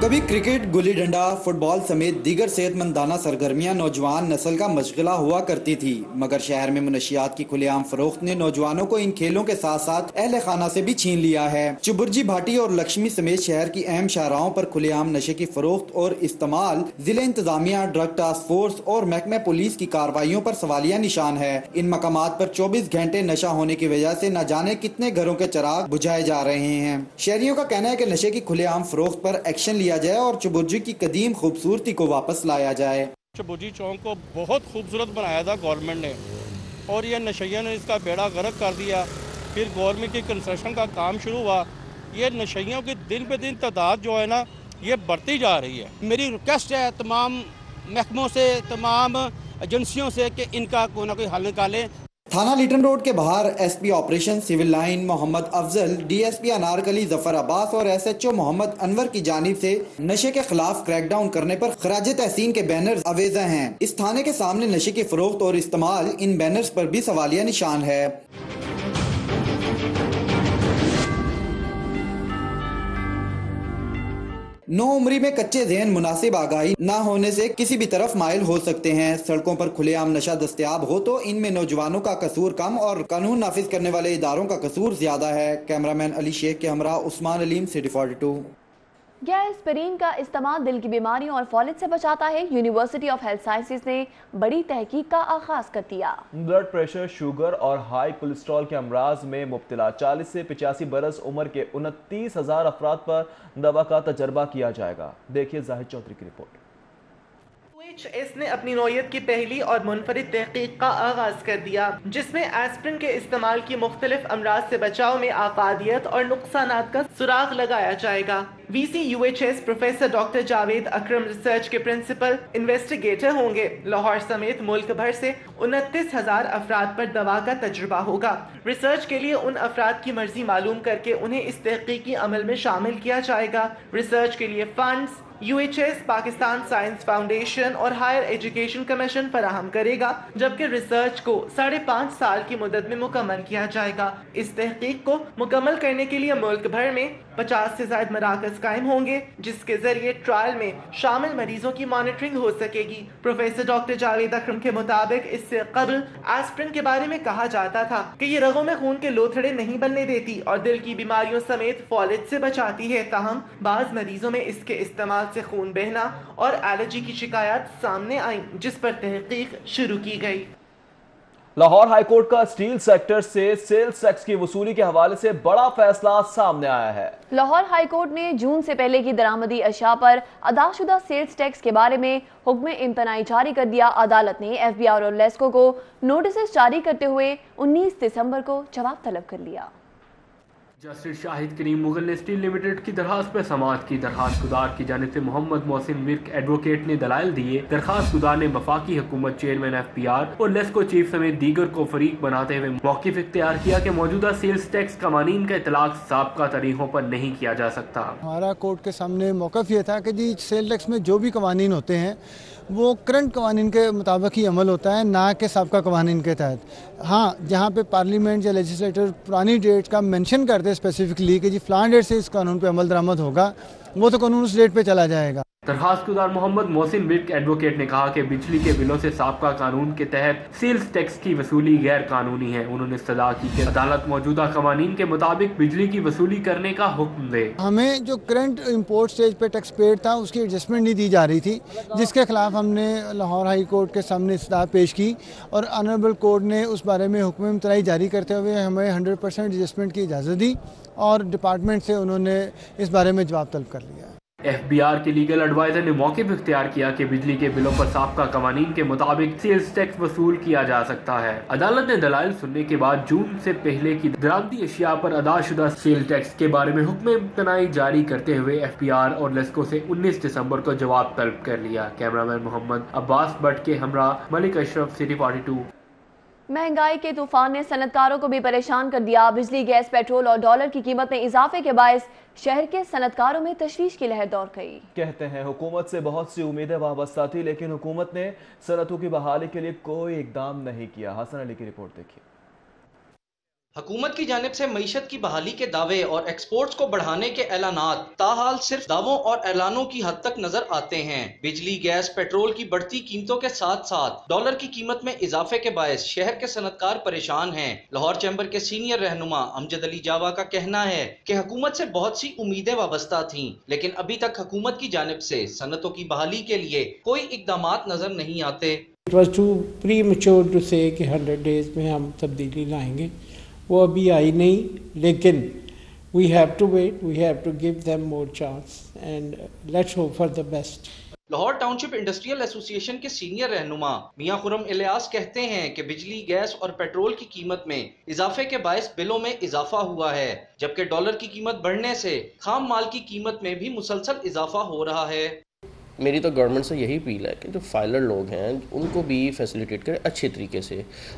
Speaker 7: कभी क्रिकेट, गुल्ली डंडा, फुटबॉल समेत दीगर सेहतमंदाना सरगर्मियां नौजवान नस्ल का मशगला हुआ करती थी, मगर शहर में मुनशियात की खुलेआम फरोख्त ने नौजवानों को इन खेलों के साथ साथ अहले खाना से भी छीन लिया है। चुबुर्जी भाटी और लक्ष्मी समेत शहर की अहम शाहराहों पर खुलेआम नशे की फरोख्त और इस्तेमाल जिला इंतजामिया, ड्रग टास्क फोर्स और महकमा पुलिस की कार्रवाइयों पर सवालिया निशान है। इन मकामात पर 24 घंटे नशा होने की वजह से न जाने कितने घरों के चिराग बुझाए जा रहे हैं। शहरियों का कहना है कि नशे की खुलेआम फरोख्त पर एक्शन लिया जाए और चुबुर्जी की कदीम खूबसूरती को वापस लाया जाए।
Speaker 10: चुबुर्जी चौक को बहुत खूबसूरत बनाया था गवर्नमेंट ने, और ये नशइयों ने इसका बेड़ा गर्क कर दिया। फिर गवर्नमेंट की कंस्ट्रक्शन का काम शुरू हुआ। ये नशइयों की दिन पे दिन तादाद जो है ना, ये बढ़ती जा रही है।
Speaker 13: मेरी रिक्वेस्ट है तमाम महकमों से, तमाम एजेंसियों से कि इनका कोई ना कोई हल निकालें।
Speaker 7: थाना लिटन रोड के बाहर SP operation civil line Mohammad Afzal, DSP Anarkali Zafar Abbas और एसएचओ मोहम्मद अनवर की जानिब से नशे के खिलाफ क्रैकडाउन करने पर खराज तहसीन के बैनर्स अवेजा हैं। इस थाने के सामने नशे की फरोख्त और इस्तेमाल इन बैनर्स पर भी सवालिया निशान है। नो उम्री में कच्चे ज़हन मुनासिब आगाही न होने से किसी भी तरफ माइल हो सकते हैं। सड़कों पर खुलेआम नशा दस्तयाब हो तो इनमें नौजवानों का कसूर कम और कानून नाफिज करने वाले इदारों का कसूर ज्यादा है। कैमरामैन अली शेख के हमरा उस्मान अलीम, सिटी 42।
Speaker 1: गैस्परीन का इस्तेमाल दिल की बीमारियों और फौलिज से बचाता है। यूनिवर्सिटी ऑफ हेल्थ साइंसेज ने बड़ी तहकीक का आगाज कर दिया।
Speaker 2: ब्लड प्रेशर, शुगर और हाई कोलेस्ट्रॉल के अमराज में मुब्तला 40 से 85 बरस उम्र के 29,000 अफराद पर दवा का तजर्बा किया जाएगा। देखिए जाहिद चौधरी की रिपोर्ट।
Speaker 9: UHS ने अपनी नौयत की पहली और मुनफरिद तहकीक का आगाज कर दिया, जिसमें एस्प्रिन के इस्तेमाल की मुख्तलिफ अमराज से बचाव में आफादियत और नुकसानात का सुराग लगाया जाएगा। VC UHS professor doctor Javed Akram research के प्रिंसिपल इन्वेस्टिगेटर होंगे। लाहौर समेत मुल्क भर से 29,000 अफराद पर दवा का तजुर्बा होगा। रिसर्च के लिए उन अफराद की मर्जी मालूम करके उन्हें इस तहकीकी अमल में शामिल किया जाएगा। रिसर्च के लिए funds UHS, Pakistan science foundation और हायर एजुकेशन कमीशन फराहम करेगा, जबकि रिसर्च को 5.5 साल की मुद्दत में मुकम्मल किया जाएगा। इस तहकीक को मुकम्मल करने के लिए मुल्क भर में 50 से ज्यादा मराकज कायम होंगे, जिसके जरिए ट्रायल में शामिल मरीजों की मॉनिटरिंग हो सकेगी। प्रोफेसर डॉक्टर जावेद अकरम के मुताबिक इससे कबल एस्प्रिन के बारे में कहा जाता था कि ये रगों में खून के लोथड़े नहीं बनने देती और दिल की बीमारियों समेत फौलिज से बचाती है। ताहम बाज मरीजों में इसके इस्तेमाल से खून बहना और एलर्जी की शिकायत सामने आई, जिस पर तहकीक शुरू की गई।
Speaker 2: लाहौर हाईकोर्ट का स्टील सेक्टर से सेल्स टैक्स की वसूली के हवाले से बड़ा फैसला सामने आया है।
Speaker 1: लाहौर हाईकोर्ट ने जून से पहले की दरामदी अशिया पर अदाशुदा सेल्स टैक्स के बारे में हुक्म इम्तनाई जारी कर दिया। अदालत ने FBI और लेस्को को नोटिस जारी करते हुए 19 दिसंबर को जवाब तलब कर लिया।
Speaker 16: जस्टिस शाहिद करीम मुगल ने स्टील लिमिटेड की दरखास्त पर समाअत की। दरखास्त गुदार की जानिब से मोहम्मद मोहसिन मिर्क एडवोकेट ने दलाइल दिए। दरखास्त गुदार ने वफाकी हुकूमत, चेयरमैन FPR और लेस्को चीफ समेत दीगर को फरीक बनाते हुए मौक़िफ़ इख्तियार किया कि मौजूदा सेल्स टैक्स कवानीन का इतलाक साबका तारीखों पर नहीं किया जा सकता।
Speaker 17: हमारा कोर्ट के सामने मौक़िफ़ ये था कि जी सेल टैक्स में जो भी कवानीन होते हैं वो करंट कवानीन के मुताबिक ही अमल होता है, ना कि साबका कवानीन के तहत। हाँ, जहाँ पे पार्लियामेंट या लेजिस्लेटर पुरानी डेट का मेंशन करते हैं स्पेसिफिकली कि जी फलान डेट से इस कानून पे अमल दरामद होगा, वो तो कानून उस डेट पे चला जाएगा।
Speaker 16: दरखास्तगुजार मोहम्मद मोहसिन मिर्क एडवोकेट ने कहा कि बिजली के बिलों से साबका कानून के तहत सेल्स टैक्स की वसूली गैर कानूनी है। उन्होंने सलाह की कि अदालत मौजूदा कवानीन के मुताबिक बिजली की वसूली करने का हुक्म दे।
Speaker 17: हमें जो करंट इम्पोर्ट स्टेज पे टैक्स पेड था उसकी एडजस्टमेंट नहीं दी जा रही थी, जिसके खिलाफ हमने लाहौर हाई कोर्ट के सामने इस्तदा पेश की और ऑनरेबल कोर्ट ने उस बारे में हुक्म इम्तनाई जारी करते हुए हमें 100% एडजस्टमेंट की इजाज़त दी और डिपार्टमेंट से उन्होंने इस बारे में जवाब तलब कर लिया।
Speaker 16: FBR के लीगल एडवाइजर ने मौक़िफ़ इख्तियार किया कि बिजली के बिलों पर साबका कवानीन के मुताबिक सेल्स टैक्स वसूल किया जा सकता है। अदालत ने दलाइल सुनने के बाद जून से पहले की दरामदी अशिया पर अदाशुदा सेल टैक्स के बारे में हुक्म इम्तनाई जारी करते हुए FBR और लेस्को से 19 दिसंबर को जवाब तलब कर लिया। कैमरामैन मोहम्मद अब्बास भट्ट के हमरा मलिक अशरफ, सिटी 42।
Speaker 1: महंगाई के तूफान ने सनतकारों को भी परेशान कर दिया। बिजली, गैस, पेट्रोल और डॉलर की कीमत में इजाफे के बायस शहर के सनतकारों में तशवीश की लहर दौड़ गई।
Speaker 2: कहते हैं हुकूमत से बहुत सी उम्मीदें वाबस्ता थी, लेकिन हुकूमत ने सनतों की बहाली के लिए कोई इकदाम नहीं किया। हसन अली की रिपोर्ट देखिए।
Speaker 18: हुकूमत की जानिब से मईशत की बहाली के दावे और एक्सपोर्ट्स को बढ़ाने के ऐलानात ताहाल सिर्फ दावों और ऐलानों की हद तक नजर आते हैं। बिजली, गैस, पेट्रोल की बढ़ती कीमतों के साथ साथ डॉलर की कीमत में इजाफे के बायस शहर के सनतकार परेशान हैं। लाहौर चैम्बर के सीनियर रहनुमा अमजद अली जावा का कहना है कि हुकूमत से बहुत सी उम्मीदें वाबस्ता थीं, लेकिन अभी तक हुकूमत की जानिब से सनतों की बहाली के लिए कोई इकदामात नजर नहीं आते।
Speaker 19: It was too premature to say कि 100 days में हम तब्दीली लाएंगे, वो अभी आई नहीं, लेकिन we have to wait, we have to give them more chance and let's hope for the best.
Speaker 18: Lahore township industrial association के सीनियर रहनुमा मियां खुरम इलियास कहते हैं कि बिजली, गैस और पेट्रोल की कीमत में इजाफे के बायस बिलों में इजाफा हुआ है, जबकि डॉलर की कीमत बढ़ने से खाम माल की कीमत में भी मुसलसल इजाफा हो रहा है।
Speaker 20: मेरी तो गवर्नमेंट से यही अपील है कि जो फाइलर लोग हैं उनको भी फैसिलिटेट करें अच्छे तरीके से,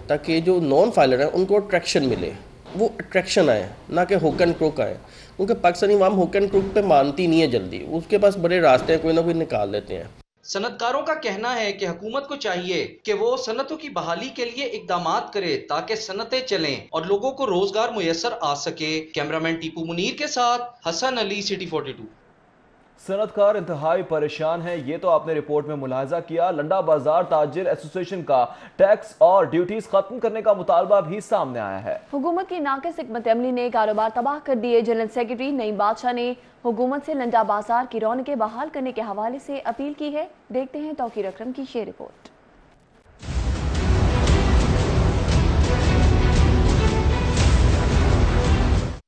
Speaker 20: ताकि जो नॉन फाइलर हैं उनको अट्रैक्शन मिले, वो अट्रैक्शन आए, ना कि हुक एंड क्रुक आए, क्योंकि पाकिस्तानी अवाम हुक एंड क्रुक पे मानती नहीं है जल्दी, उसके पास बड़े रास्ते हैं, कोई ना कोई निकाल देते हैं।
Speaker 18: सनतकारों का कहना है कि हुकूमत को चाहिए कि वो सनतों की बहाली के लिए इकदामात करे ताकि सनतें चलें और लोगों को रोजगार मुयस्सर आ सके। कैमरामैन टीपू मुनीर के साथ हसन अली, सिटी 42।
Speaker 2: सनतकार इंतहाई परेशान है, ये तो आपने रिपोर्ट में मुलाहजा किया। लंडा बाजार ताजिर एसोसिएशन का टैक्स और ड्यूटीज खत्म करने का मुतालबा भी सामने आया है।
Speaker 1: हुकूमत की नाकिस हिकमत अमली ने कारोबार तबाह कर दिए। जनरल सेक्रेटरी नईम बादशाह ने हुकूमत से लंडा बाजार की रौनकें बहाल करने के हवाले से अपील की है। देखते हैं तौकीर अकरम की ये रिपोर्ट।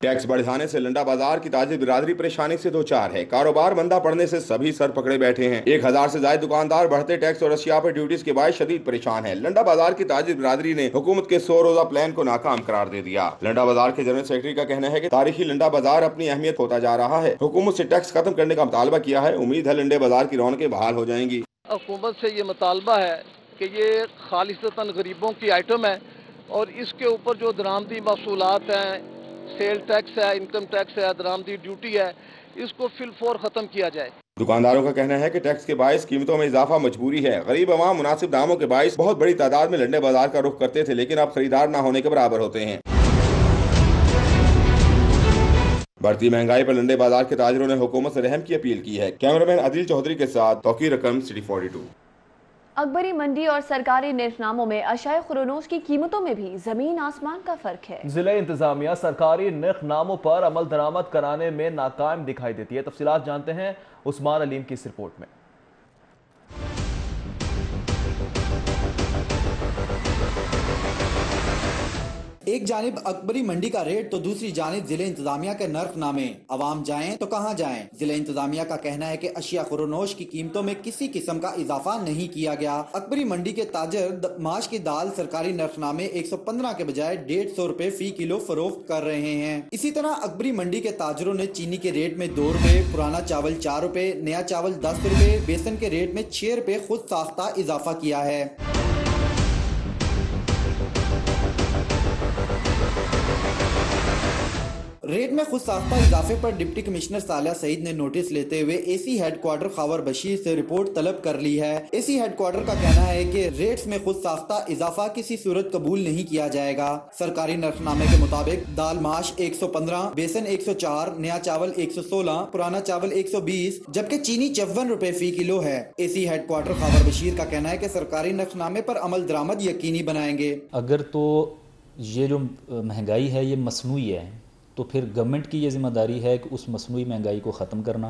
Speaker 4: टैक्स बढ़ जाने से लंडा बाजार की ताजिर बिरादरी परेशानी से दो चार है। कारोबार मंदा पड़ने से सभी सर पकड़े बैठे हैं। 1000 से ज्यादा दुकानदार बढ़ते टैक्स और अशिया पर ड्यूटीज के बायस शदीद परेशान है। लंडा बाजार की ताजिर बिरादरी ने हुकूमत के 100 रोजा प्लान को नाकाम करार दे दिया। लंडा बाजार के जनरल सेक्रेटरी का कहना है कि तारीखी लंडा बाजार अपनी अहमियत होता जा रहा है। हुकूमत से टैक्स खत्म करने का मुतालबा किया है। उम्मीद है लंडे बाजार की रौनकें बहाल हो जाएंगी।
Speaker 21: हुकूमत से ये मुतालबा है कि ये खालिसतन गरीबों की आइटम है और इसके ऊपर जो दरामदी महसूलात हैं, सेल टैक्स है, इनकम टैक्स है, दरामदी ड्यूटी है, इसको फिलफौर खत्म किया जाए।
Speaker 4: दुकानदारों का कहना है कि टैक्स के बायस कीमतों में इजाफा मजबूरी है। गरीब अवाम मुनासिब दामों के बायस बहुत बड़ी तादाद में लंडे बाजार का रुख करते थे, लेकिन अब खरीदार न होने के बराबर होते हैं। बढ़ती महंगाई पर लंडे बाजार के ताजिरों ने हुकूमत से रहम की अपील की है। कैमरामैन आदिल चौधरी के साथ तौकीर रकम, सिटी 42।
Speaker 1: अकबरी मंडी और सरकारी निर्खनामों में अशाए खुरोनोश की कीमतों में भी जमीन आसमान का फर्क है। जिला इंतजामिया सरकारी निर्खनामों पर अमल दरामद कराने में नाकाम दिखाई देती है। तफसीलात जानते हैं उस्मान अलीम की इस रिपोर्ट में।
Speaker 7: एक जानिब अकबरी मंडी का रेट तो दूसरी जानिब जिले इंतजामिया के नर्खनामे। अवाम जाएं तो कहां जाएं? जिले इंतजामिया का कहना है कि अशिया खुरोनोश की कीमतों में किसी किस्म का इजाफा नहीं किया गया। अकबरी मंडी के ताजर माश की दाल सरकारी नर्खनामे 115 के बजाय 150 रुपए फी किलो फरोख्त कर रहे हैं। इसी तरह अकबरी मंडी के ताजरों ने चीनी के रेट में 2 रुपए, पुराना चावल 4 रुपए, नया चावल 10 रुपए, बेसन के रेट में 6 रुपए खुद साख्ता इजाफा किया है। रेट में खुद साख्ता इजाफे पर डिप्टी कमिश्नर सालिया सईद ने नोटिस लेते हुए एसी हेडक्वार्टर खावर बशीर से रिपोर्ट तलब कर ली है। एसी हेडक्वार्टर का कहना है कि रेट्स में खुद साख्ता इजाफा किसी सूरत कबूल नहीं किया जाएगा। सरकारी नर्खनामे के मुताबिक दाल माश 115, बेसन 104, नया चावल 116, पुराना चावल 120, जबकि चीनी 54 रुपए फी किलो है। एसी हेडक्वार्टर खावर बशीर का कहना है कि सरकारी नर्खनामे पर अमल दरामद यकीनी बनाएंगे।
Speaker 22: अगर तो ये जो महंगाई है ये मसनूई है तो फिर गवर्नमेंट की ये जिम्मेदारी है कि उस मसनूई महंगाई को ख़त्म करना।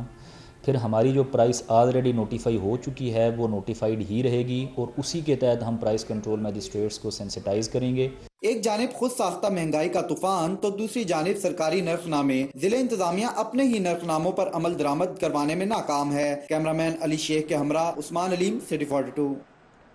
Speaker 22: फिर हमारी जो प्राइस ऑलरेडी नोटिफाई हो चुकी है वो नोटिफाइड ही रहेगी और उसी के तहत हम प्राइस कंट्रोल मजिस्ट्रेट्स को सेंसिटाइज करेंगे।
Speaker 7: एक जानिब खुद साख्ता महंगाई का तूफान तो दूसरी जानिब सरकारी नर्खनामे। जिले इंतजामिया अपने ही नर्खनामों पर अमल दरामद करवाने में नाकाम है। कैमरामैन अली शेख के हमरा उस्मान अलीम, सिटी 42।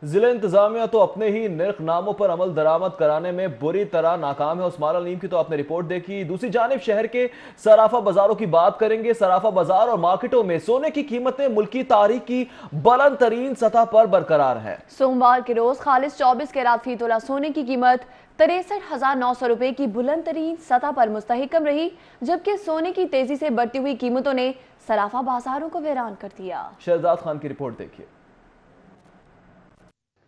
Speaker 2: जिला इंतजामिया तो अपने ही निर्खनामों पर अमल दरामद कराने में बुरी तरह नाकाम है। उस्मान अलीम की तो आपने रिपोर्ट देखी। दूसरी जानिब शहर के सराफा बाजारों की बात करेंगे। सराफा बाजार और मार्केटों में सोने की कीमतें मुल्की तारीख की बुलंद तरीन सतह पर बरकरार है।
Speaker 1: सोमवार के रोज खालिस 24 कैरात फी तोला सोने की कीमत 63,900 रुपए की बुलंद तरीन सतह पर मुस्तहिकम रही, जबकि सोने की तेजी से बढ़ती हुई कीमतों ने सराफा बाजारों को वीरान कर दिया।
Speaker 2: शहजाद खान की रिपोर्ट देखिए।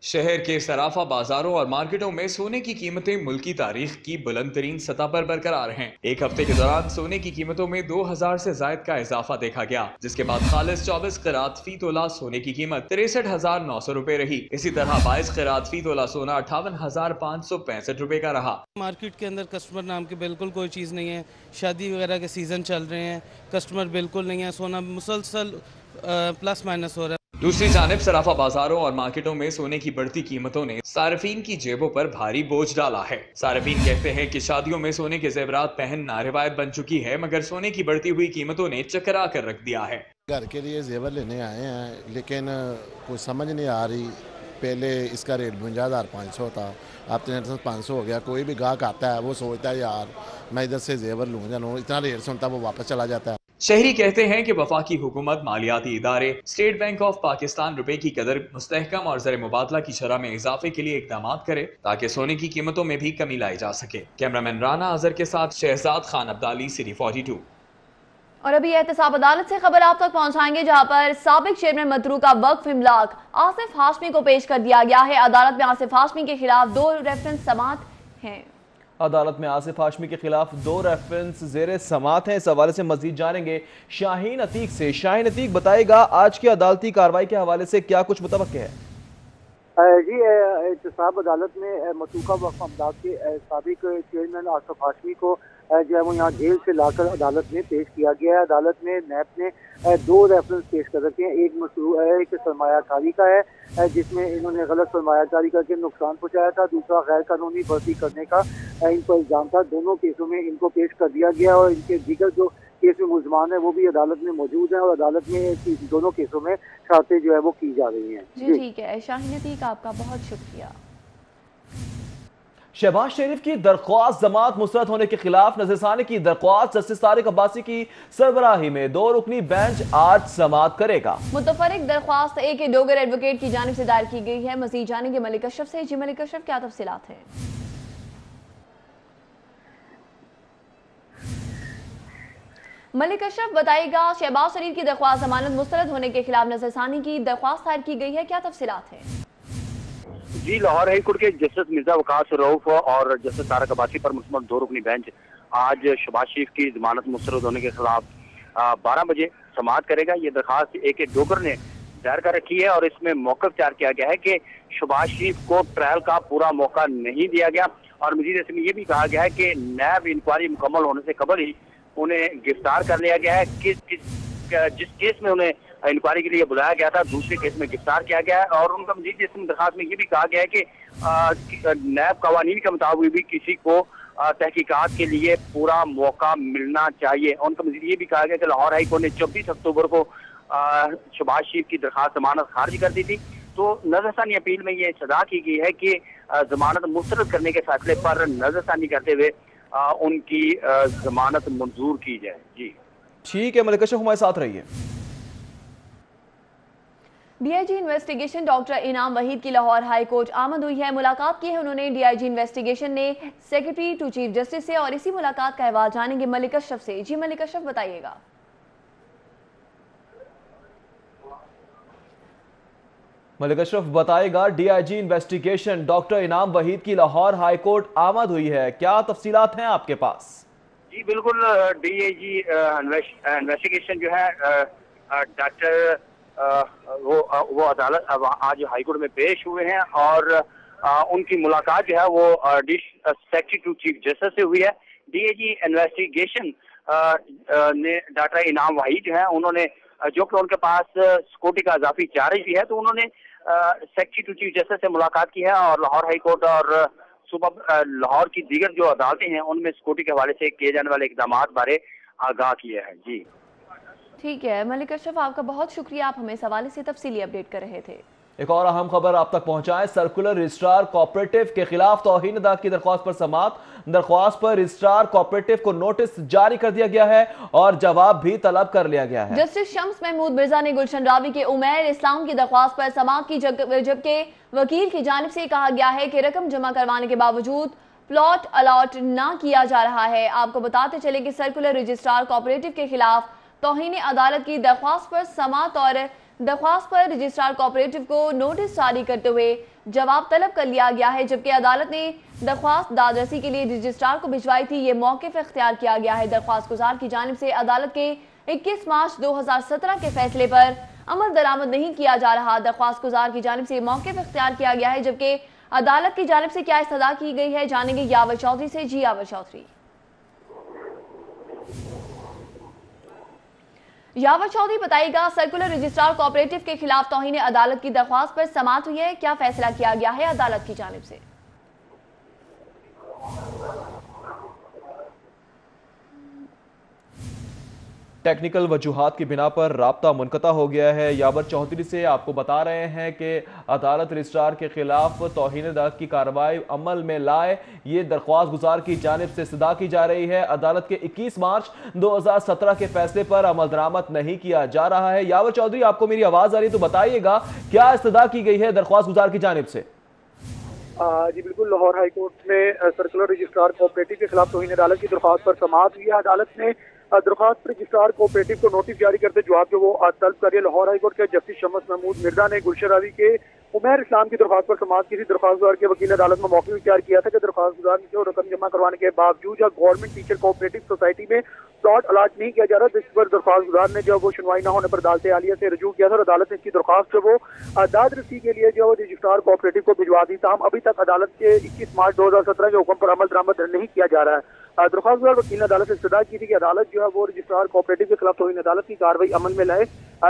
Speaker 6: शहर के सराफा बाजारों और मार्केटों में सोने की कीमतें मुल्की तारीख की बुलंद तरीन सतह पर बरकरार हैं। एक हफ्ते के दौरान सोने की कीमतों में 2000 से जायद का इजाफा देखा गया, जिसके बाद खालिस 24 क़रात फी तोला सोने की कीमत 63,900 रुपए रही। इसी तरह 22 क़रात फी तोला सोना 58,565 रुपए का रहा।
Speaker 3: मार्केट के अंदर कस्टमर नाम की बिल्कुल कोई चीज़ नहीं है। शादी वगैरह के सीजन चल रहे हैं, कस्टमर बिल्कुल नहीं है। सोना मुसलसल प्लस माइनस हो रहा है।
Speaker 6: दूसरी जानिब सराफा बाजारों और मार्केटों में सोने की बढ़ती कीमतों ने सार्फिन की जेबों पर भारी बोझ डाला है। सार्फिन कहते हैं कि शादियों में सोने के जेवरात पहनना रिवायत बन चुकी है, मगर सोने की बढ़ती हुई कीमतों ने चकरा कर रख दिया है।
Speaker 5: घर के लिए जेवर लेने आए हैं, लेकिन कुछ समझ नहीं आ रही। पहले इसका रेट 52,500 था, अब 53,500 हो गया। कोई भी गाहक आता है वो सोचता है यार मैं इधर से जेवर लूँ या नो, इतना रेट सुनता वो वापस चला जाता है।
Speaker 6: शहरी कहते हैं कि वफाकी हुकूमत, मालियाती इदारे, स्टेट बैंक ऑफ पाकिस्तान रुपए की कदर मुस्तहकम और ज़र मुबादला की शरह में इजाफे के लिए इकदाम करे ताकि सोने की कीमतों में भी कमी लाई जा सके। कैमरामैन राना अजहर के साथ शहजाद खान अब्दाली, सिटी 42।
Speaker 1: और अभी एहतसाब अदालत से खबर आप तक पहुंचाएंगे, जहां पर साबिक चेयरमैन मतरूका वक्फ इमलाक आसिफ हाशमी को पेश कर दिया गया है। अदालत में आसिफ हाशमी के खिलाफ 2 रेफरेंस समात हैं।
Speaker 2: अदालत में आसिफ हाशमी के खिलाफ 2 रेफरेंस जेर समात हैं। इस हवाले से मजीद जानेंगे शाहीन अतीक से। शाहीन अतीक, बताएगा आज की अदालती कार्रवाई के हवाले से क्या कुछ मुतवक्के है?
Speaker 23: जी, एहतसाब अदालत में मतरूका वक्फ इमलाक के साबिक चेयरमैन आसिफ हाशमी को जो है वो यहाँ जेल से लाकर अदालत में पेश किया गया है। अदालत में नैब ने 2 रेफरेंस पेश कर रखे हैं। एक सरमायाकारी का है जिसमें इन्होंने गलत सरमायाकारी करके नुकसान पहुँचाया था, दूसरा गैर कानूनी भर्ती करने का इन पर इल्जाम था। दोनों केसों में इनको पेश कर दिया गया और इनके दीगर जो केस में मुलजमान है वो भी अदालत में मौजूद हैं और अदालत में दोनों केसों में शर्तें जो है वो की जा रही हैं।
Speaker 1: जी ठीक है शाहीन अतीक, आपका बहुत शुक्रिया।
Speaker 2: शहबाज शरीफ की दरख्वास्त जमात मुस्तरद होने के खिलाफ नजरसानी की दरख्वास्त जस्टिस तारिक अब्बासी की सरबराही में 2 रुकनी बेंच आज समाअत करेगा।
Speaker 1: मुतफरिक दरख्वास्त ए के डोगर एडवोकेट की जानिब से दायर की गई है। मजीद जानेंगे मलिक अशरफ से। जी मलिक अशरफ, क्या तफसीलात हैं? मलिक अशरफ बताइएगा, शहबाज शरीफ की दरख्वास्त जमानत मुस्तरद होने के खिलाफ नजरसानी की दरख्वास्त दायर की गई है, क्या तफसीलात हैं?
Speaker 24: जी, लाहौर हाई कोर्ट के जस्टिस मिर्जा वकास रऊफ और जस्टिस तारिक अब्बासी पर मुश्तमिल 2 रुकनी बेंच आज शहबाज शरीफ की जमानत मुस्तरद होने के खिलाफ 12 बजे समाअत करेगा। ये दरखास्त ए के डोगर ने दायर कर रखी है और इसमें मौक़िफ़ तैयार किया गया है कि शहबाज शरीफ को ट्रायल का पूरा मौका नहीं दिया गया और मजीद इसमें यह भी कहा गया है कि नैब इंक्वायरी मुकम्मल होने से कबल ही उन्हें गिरफ्तार कर लिया गया है। जिस केस में उन्हें इंक्वायरी के लिए बुलाया गया था, दूसरे केस में गिरफ्तार किया गया है और उनका मजीद इसमें दरखास्त में ये भी कहा गया है कि नैब कवानीन के मुताबिक भी किसी को तहकीकात के लिए पूरा मौका मिलना चाहिए। उनका मजीद ये भी कहा गया कि लाहौर हाई कोर्ट ने 24 अक्टूबर को शहबाज शरीफ की दरखास्त जमानत खारिज कर दी थी, तो नजरसानी अपील में ये सदा की गई है कि जमानत मुस्तरद करने के फैसले पर नजरसानी करते हुए उनकी जमानत मंजूर की जाए। जी
Speaker 2: ठीक है मलिक अशरफ, हमारे साथ रहिए।
Speaker 1: डीआईजी इन्वेस्टिगेशन डॉक्टर इनाम वहीद की लाहौर हाई कोर्ट आमद हुई है। मुलाकात की है उन्होंने डीआईजी इन्वेस्टिगेशन ने सेक्रेटरी टू चीफ जस्टिस से और इसी मुलाकात का अहवाल जानेंगे मलिक अशरफ से। जी मलिक अशरफ, बताइएगा।
Speaker 2: मलिक अशरफ बताएगा, डीआईजी इन्वेस्टिगेशन डॉक्टर इनाम वहीद की लाहौर हाई कोर्ट आमद हुई है, क्या तफसीलात हैं आपके पास?
Speaker 24: जी बिल्कुल, डीआईजी इन्वेस्टिगेशन जो है डॉक्टर वो अदालत आज हाईकोर्ट में पेश हुए हैं और उनकी मुलाकात जो है वो सेक्रेटरी टू चीफ जस्टिस से हुई है। डीआईजी इन्वेस्टिगेशन ने डॉक्टर इनाम वहीद जो है उन्होंने, जो कि उनके पास सिक्योरिटी का इजाफी चार्ज भी है, तो उन्होंने सेक्रेटरी टू चीफ जस्टिस से मुलाकात की है और लाहौर हाई कोर्ट और सुबह लाहौर की दीगर जो अदालतें हैं उनमें सिक्योरिटी के हवाले से किए जाने वाले इकदाम बारे आगाह किया है। जी
Speaker 1: ठीक है मलिक अशरफ, आपका बहुत शुक्रिया, आप हमें इस हवाले से तफसीली अपडेट कर रहे थे।
Speaker 2: एक और अहम खबर आप तक पहुंचाएं, सर्कुलर रजिस्ट्रार कोऑपरेटिव के खिलाफ तौहीन अदा की दरख्वास्त पर समाअत। दरख्वास्त पर रजिस्ट्रार कोऑपरेटिव को नोटिस जारी कर दिया गया है और जवाब भी तलब कर लिया गया है।
Speaker 1: जस्टिस शम्स महमूद मिर्जा ने गुलशन रावी के उमैर इस्लाम की दरख्वास्त पर समाअत की, जबकि वकील की जानिब से कहा गया है कि रकम जमा करवाने के बावजूद प्लॉट अलॉट न किया जा रहा है। आपको बताते चले कि सर्कुलर रजिस्ट्रार कोऑपरेटिव के खिलाफ तौहीन अदालत की दरख्वास्त पर समाअत और दरख्वास्त पर रजिस्ट्रार कोऑपरेटिव को नोटिस जारी करते हुए जवाब तलब कर लिया गया है, जबकि अदालत ने दरख्वास्त दादरसी के लिए रजिस्ट्रार को भिजवाई थी। ये मौक़िफ़ इख्तियार किया गया है। दरख्वास्त गुजार की जानिब से अदालत के 21 मार्च 2017 के फैसले पर अमल दरामद नहीं किया जा रहा। दरख्वास्त गुजार की जानिब से मौक़िफ़ इख्तियार किया गया है, जबकि अदालत की जानिब से क्या इस्तदा की गई है, जानेंगे यावर चौधरी से। जी यावर चौधरी। यावर चौधरी बताइएगा, सर्कुलर रजिस्ट्रार कोऑपरेटिव के खिलाफ तौहीन अदालत की दरख्वास्त पर समाअत हुई है, क्या फैसला किया गया है अदालत की जानिब से?
Speaker 2: टेक्निकल वजूहात की बिना पर राब्ता मुनक़ता हो गया है। यावर चौधरी से आपको बता रहे हैं कि अदालत रजिस्ट्रार के खिलाफ तौहीन अदालत की कार्रवाई अमल में लाए, ये दरख्वास्त गुजार की जानिब से इस्तदा की जा रही है। अदालत के 21 मार्च 2017 के फैसले पर अमल दरामद नहीं किया जा रहा है। यावर चौधरी, आपको मेरी आवाज़ आ रही है तो बताइएगा क्या इस्तदा की गई है दरख्वास्त गुजार की जानिब से?
Speaker 23: जी बिल्कुल, लाहौर हाई कोर्ट में सर्कुलर रजिस्ट्रार कोऑपरेटिव के खिलाफ तौहीन अदालत की दरख्वास्त पर समाअत हुई है। अदालत ने दरख्वास्त पर रजिस्ट्रार कोऑपरेटिव को नोटिस जारी करते जवाब जो वो तलब कर रही है। लाहौर हाई कोर्ट के जस्टिस शम्स महमूद मिर्जा ने गुलशन रावी के उमैर इस्लाम की दरख्वास्त पर समाअत की थी। दरख्वास्त गुजार के वकील अदालत में मौक़िफ़ इख्तियार किया था कि दरख्वास्त गुजार ने रकम जमा करवाने के बावजूद या गवर्नमेंट टीचर कोऑपरेटिव सोसाइटी में प्लॉट अलाट नहीं किया जा रहा, जिस पर दरख्वास्त गुजार ने जब वो सुनवाई न होने पर अदालत आलिया से रजू किया था और अदालत ने इसकी दरख्वास्त जो वो दादरसी के लिए जो रजिस्ट्रार कोऑपरेटिव को भिजवा दी। ताहम अभी तक अदालत के 21 मार्च 2017 के हुक्म पर अमल दरामद नहीं किया जा रहा है। दरख्वास्त गुजार वकील ने अदालत से इस्तदा की थी कि अदालत जो है वो रजिस्ट्रार कोऑपरेटिव के खिलाफ तौहीन अदालत की कार्रवाई अमल में लाए,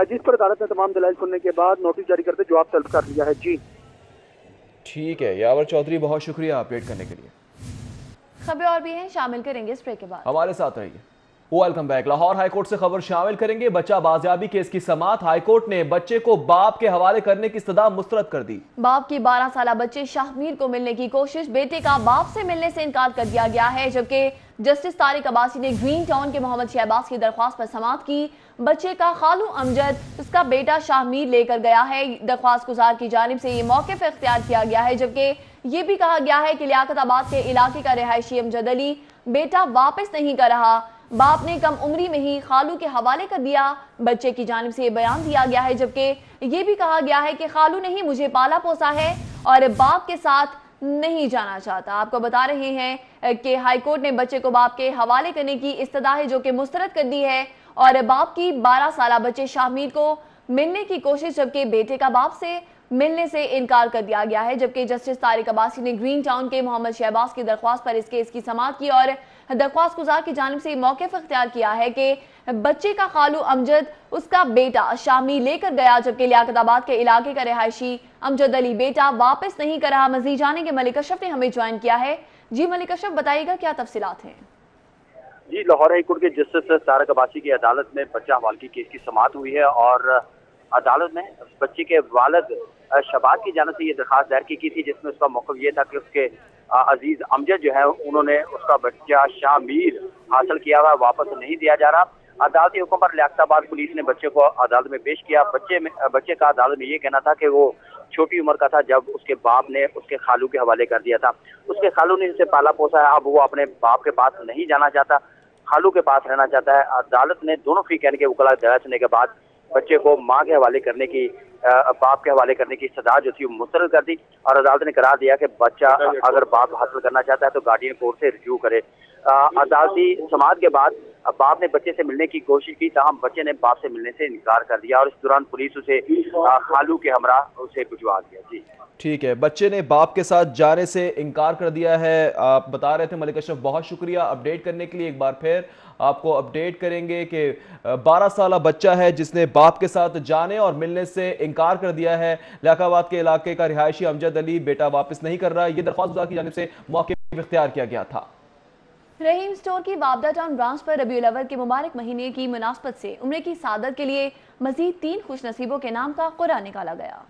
Speaker 23: जिस पर अदालत ने तमाम दलाइल सुनने के बाद नोटिस जारी करते जवाब तलब कर लिया है। जी
Speaker 2: ठीक है यावर चौधरी, बहुत शुक्रिया अपडेट करने के लिए।
Speaker 1: खबरें और भी हैं, शामिल करेंगे इस ब्रेक के बाद।
Speaker 2: हमारे साथ रहिए। Welcome back. लाहौर हाईकोर्ट से खबर शामिल करेंगे। बच्चा बाजियाबी केस की समाअत, हाईकोर्ट ने बच्चे को बाप के हवाले करने की इस्तदा मुस्तरद कर दी।
Speaker 1: बाप की 12 साला बच्चे शाहमीर को मिलने की कोशिश, बेटे का बाप से मिलने से इनकार कर दिया गया है, जबकि जस्टिस तारिक अब्बासी ने ग्रीन टाउन के मोहम्मद शहबाज की दरख्वास्त पर समाअत की। बच्चे का खालू अमजद उसका बेटा शाहमीर लेकर गया है। दरख्वास्त गुजार की जानिब से ये मौक़िफ़ इख्तियार किया गया है, जबकि ये भी कहा गया है कि लियाकताबाद के इलाके का रिहायशी अमजद अली बेटा वापस नहीं कर रहा, बाप ने कम उम्री में ही खालू के हवाले कर दिया। बच्चे की जानिब से ये बयान दिया गया है, जबकि ये भी कहा गया है कि खालू ने ही मुझे पाला पोसा है और बाप के साथ नहीं जाना चाहता। आपको बता रहे हैं कि हाईकोर्ट ने बच्चे को बाप के हवाले करने की इस्तदा है जो कि मुस्तरद कर दी है और बाप की 12 साला बच्चे शाहमीर को मिलने की कोशिश, जबकि बेटे का बाप से मिलने से इनकार कर दिया गया है। जबकि जस्टिस तारिक अब्बासी ने ग्रीन टाउन के मोहम्मद शहबाज की दरख्वास्त पर इस केस की समाअत की और दरख्वास्त गुजार की जानिब से मौक़िफ़ इख्तियार किया है कि बच्चे का खालू अमजद उसका बेटा शाहमीर लेकर गया, जबकि लियाकताबाद के इलाके का रिहायशी अमजद अली बेटा वापस नहीं कर रहा। मज़ीद जानेंगे, मलिक अशरफ ने हमें ज्वाइन किया है। जी मलिक अशरफ, बताइएगा क्या तफसीलात हैं?
Speaker 24: जी, लाहौर हाई कोर्ट के जस्टिस तारिक अब्बासी की अदालत में बच्चा हवाले की केस की समाअत हुई है और अदालत ने बच्चे के वालिद शहबाज की जानिब से ये दरख्वास्त दायर की थी, जिसमें उसका मौक़िफ़ ये था कि उसके अजीज अमजद जो है उन्होंने उसका बच्चा शाहमीर हासिल किया हुआ वापस नहीं दिया जा रहा। अदालती हुक्म पर लियाकताबाद पुलिस ने बच्चे को अदालत में पेश किया। बच्चे का अदालत में ये कहना था कि वो छोटी उम्र का था जब उसके बाप ने उसके खालू के हवाले कर दिया था। उसके खालू ने इसे पाला पोसा है, अब वो अपने बाप के पास नहीं जाना चाहता, खालू के पास रहना चाहता है। अदालत ने दोनों फी कहने के वकला दया सुनने के बाद बच्चे को माँ के हवाले करने की बाप के हवाले करने की सजा जो थी वो मुस्तरद कर दी और अदालत ने करार दिया कि बच्चा अगर बाप हासिल करना चाहता है तो गार्डियन कोर्ट से रिव्यू करे। अदालती समाअत के बाद बाप ने बच्चे से मिलने की कोशिश की, ताहम बच्चे ने बाप से मिलने से इनकार कर दिया और इस दौरान पुलिस उसे खालू के हमरा उसे भिजवा दिया। जी
Speaker 2: ठीक है, बच्चे ने बाप के साथ जाने से इनकार कर दिया है। आप बता रहे थे मलिक अशरफ, बहुत शुक्रिया अपडेट करने के लिए। एक बार फिर आपको अपडेट करेंगे कि 12 साला बच्चा है जिसने बाप के साथ जाने और मिलने से इनकार कर दिया है। लियाकताबाद के इलाके का रिहायशी अमजद अली बेटा वापस नहीं कर रहा, ये दरख्वास्त गुजार की जानिब से मौक़िफ़ इख्तियार किया गया था।
Speaker 1: रहीम स्टोर की बाबदा टाउन ब्रांच पर रबीउल अव्वल के मुबारक महीने की मुनासबत से उम्रे की सादत के लिए मजीद 3 खुशनसीबों के नाम का कुरान निकाला गया।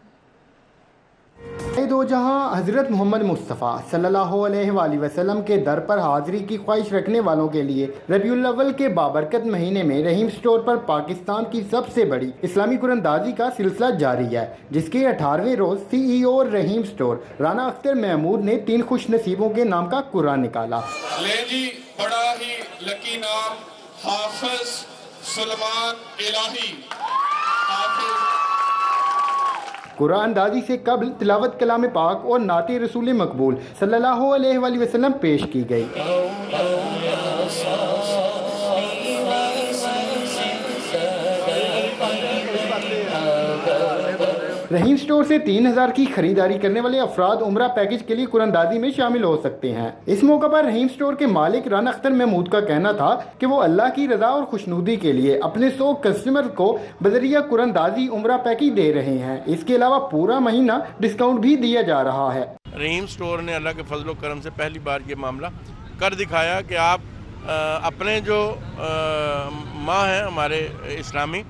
Speaker 8: दो जहां हज़रत मोहम्मद मुस्तफ़ा सल्लल्लाहु अलैहि वसल्लम के दर पर हाज़िरी की ख्वाहिश रखने वालों के लिए रबीउल अव्वल के बाबरकत महीने में रहीम स्टोर पर पाकिस्तान की सबसे बड़ी इस्लामी कुरानदाजी का सिलसिला जारी है, जिसके 18वें रोज़ CEO रहीम स्टोर राना अख्तर महमूद ने 3 खुशनसीबों के नाम का कुरान निकाला।
Speaker 11: ले जी, बड़ा ही लकी नाम हाफिज सुलेमान इलाही। हाफिज
Speaker 8: कुरान अंदाजी से कबल तिलावत कलाम पाक और नाते रसूल मकबूल सल्लल्लाहु अलैहि वसल्लम पेश की गई। रहीम स्टोर से 3000 की खरीदारी करने वाले अफराद उम्रा पैकेज के लिए कुरानंदाजी में शामिल हो सकते हैं। इस मौके पर रहीम स्टोर के मालिक राना अख्तर महमूद का कहना था कि वो अल्लाह की रजा और खुशनुदी के लिए अपने 100 कस्टमर को बजरिया कुरानंदाजी उम्रा पैकेज दे रहे हैं। इसके अलावा पूरा महीना डिस्काउंट भी दिया जा रहा है।
Speaker 10: रहीम स्टोर ने अल्लाह के फजल करम से पहली बार ये मामला कर दिखाया कि आप अपने जो माह है हमारे इस्लामी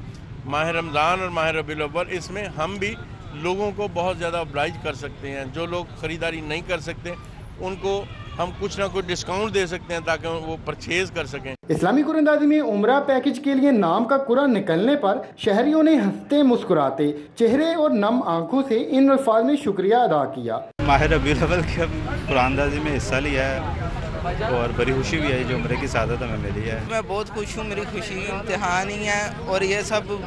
Speaker 10: माह रमज़ान और माह रबीउल अव्वल, इसमें हम भी लोगों को बहुत ज़्यादा ऑब्लाइज कर सकते हैं। जो लोग ख़रीदारी नहीं कर सकते उनको हम कुछ ना कुछ डिस्काउंट दे सकते हैं ताकि वो परचेज कर सकें।
Speaker 8: इस्लामी कुरानंदाजी में उम्रा पैकेज के लिए नाम का कुरान निकलने पर शहरियों ने हंसते मुस्कुराते चेहरे और नम आंखों से इन अल्फाज में शुक्रिया अदा किया।
Speaker 12: माह रबीउल अव्वल की कुरानंदाजी में हिस्सा लिया है और बड़ी खुशी भी है जो उम्र की सादत हमें मिली है।
Speaker 14: मैं बहुत खुश हूँ, मेरी खुशी इम्तिहान ही है और ये सब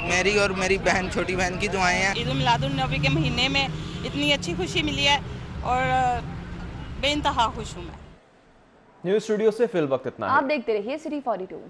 Speaker 14: मेरी और मेरी बहन छोटी बहन की दुआएं हैं।
Speaker 15: ईद मिलादुन नबी के महीने में इतनी अच्छी खुशी मिली है और बेइंतहा खुश हूँ मैं।
Speaker 2: न्यूज़ स्टूडियो से फिल वक्त इतना है।
Speaker 1: आप देखते रहिए सिटी 42।